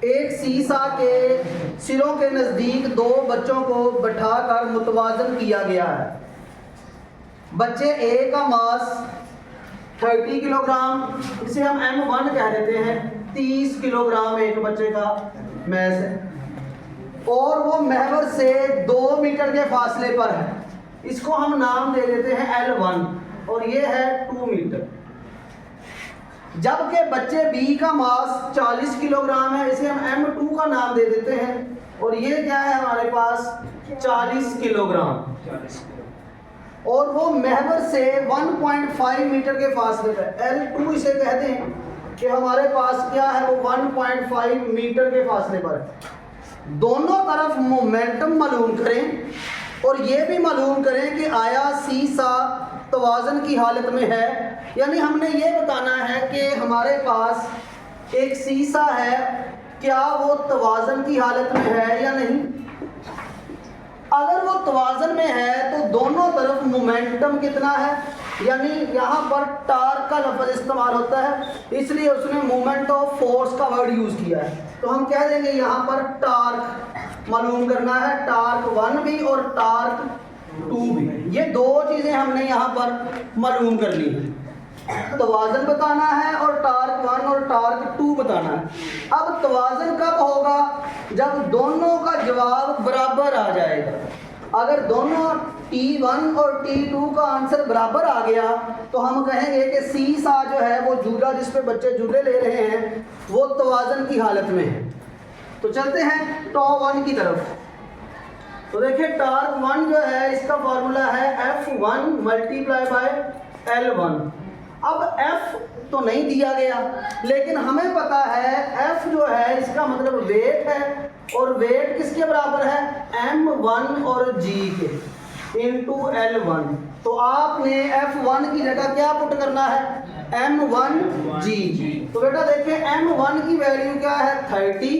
एक सीसा के सिरों के नज़दीक दो बच्चों को बैठाकर मुतवाजन किया गया है। बच्चे ए का मास 30 किलोग्राम, इसे हम M1 कह देते हैं, 30 किलोग्राम एक बच्चे का मैस है, और वो महवर से 2 मीटर के फासले पर है। इसको हम नाम दे देते हैं L1 और ये है 2 मीटर। जबकि बच्चे बी का मास 40 किलोग्राम है, इसे हम M2 का नाम दे देते हैं, और ये क्या है हमारे पास 40 किलोग्राम, और वो महवर से 1.5 मीटर के फासले पर। L2 इसे कहते हैं कि हमारे पास क्या है, वो 1.5 मीटर के फासले पर है। दोनों तरफ मोमेंटम मालूम करें और ये भी मालूम करें कि आया सीसा तवाज़न की हालत में है, यानी हमने ये बताना है कि हमारे पास एक सीसा है, क्या वो तवाज़न की हालत में है या नहीं। अगर वो तवाज़न में है तो दोनों तरफ मोमेंटम कितना है, यानी यहाँ पर टार्क का लफ्ज़ इस्तेमाल होता है, इसलिए उसने मोमेंट ऑफ फोर्स का वर्ड यूज़ किया है। तो हम कह देंगे यहाँ पर टार्क मालूम करना है, टार्क 1 भी और टार्क 2 भी। ये दो चीज़ें हमने यहाँ पर मालूम कर ली हैं, तवाज़न बताना है और टार्क 1 और टार्क 2 बताना है। अब तवाज़न कब होगा, जब दोनों का जवाब बराबर आ जाएगा। अगर दोनों T1 और T2 का आंसर बराबर आ गया तो हम कहेंगे कि सीसा जो है वो झूला जिस पे बच्चे झूले ले रहे हैं वो तवाज़न की हालत में है। तो चलते हैं टॉप 1 की तरफ। तो देखिए टार्क 1 जो है इसका फॉर्मूला है F1 मल्टीप्लाई बाय L1। अब F तो नहीं दिया गया, लेकिन हमें पता है F जो है इसका मतलब वेट है, और वेट किसके बराबर है, M1 और G के इंटू L1। तो आपने F1 की जगह क्या पुट करना है, M1G। तो बेटा देखिए M1 की वैल्यू क्या है 30,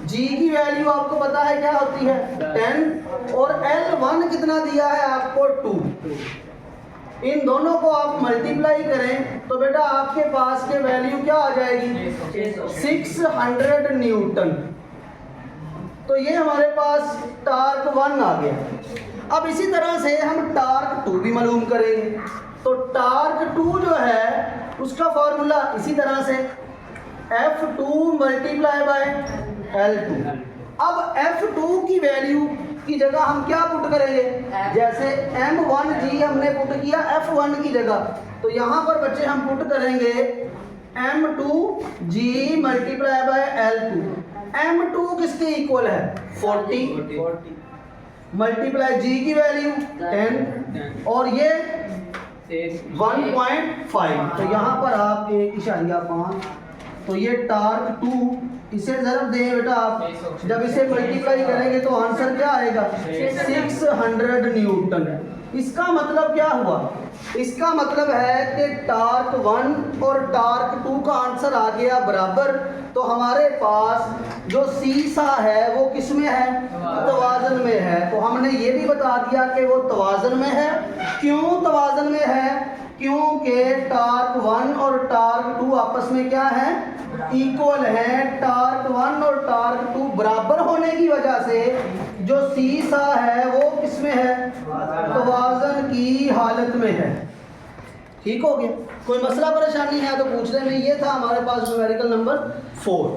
G की वैल्यू आपको पता है क्या होती है 10, और L1 कितना दिया है आपको 2। इन दोनों को आप मल्टीप्लाई करें तो बेटा आपके पास के वैल्यू क्या आ जाएगी 600 न्यूटन। तो ये हमारे पास टार्क 1 आ गया। अब इसी तरह से हम टार्क 2 भी मालूम करेंगे। तो टार्क 2 जो है उसका फॉर्मूला इसी तरह से F2 मल्टीप्लाई बाय L2। अब F2 की वैल्यू की जगह हम क्या पुट करेंगे, जैसे M1G हमने पुट किया F1 की जगह, तो यहाँ पर बच्चे हम पुट करेंगे M2G multiply by L2। M2 किसके इक्वल है 40 मल्टीप्लाई G की वैल्यू 10 और ये 1.5। तो यहाँ पर आप 1.5, तो ये टार्क 2 इसे ज़रूर दें बेटा आप, जब इसे मल्टीप्लाई करेंगे तो आंसर क्या आएगा 600 न्यूटन। इसका मतलब क्या हुआ, इसका मतलब है कि टार्क 1 और टार्क 2 का आंसर आ गया बराबर। तो हमारे पास जो सीसा है वो किस में है, तवाज़न में है। तो हमने ये भी बता दिया कि वो तवाज़न में है। क्यों तवाज़न में है, क्योंकि टार्क 1 और टार्क 2 आपस में क्या है, इक्वल है। टार्क 1 और टार्क 2 बराबर होने की वजह से जो सीसा है वो किसमें है, तवाज़न की हालत में है। ठीक हो गया, कोई मसला परेशानी है तो पूछ लें। ये था हमारे पास न्यूमेरिकल नंबर 4।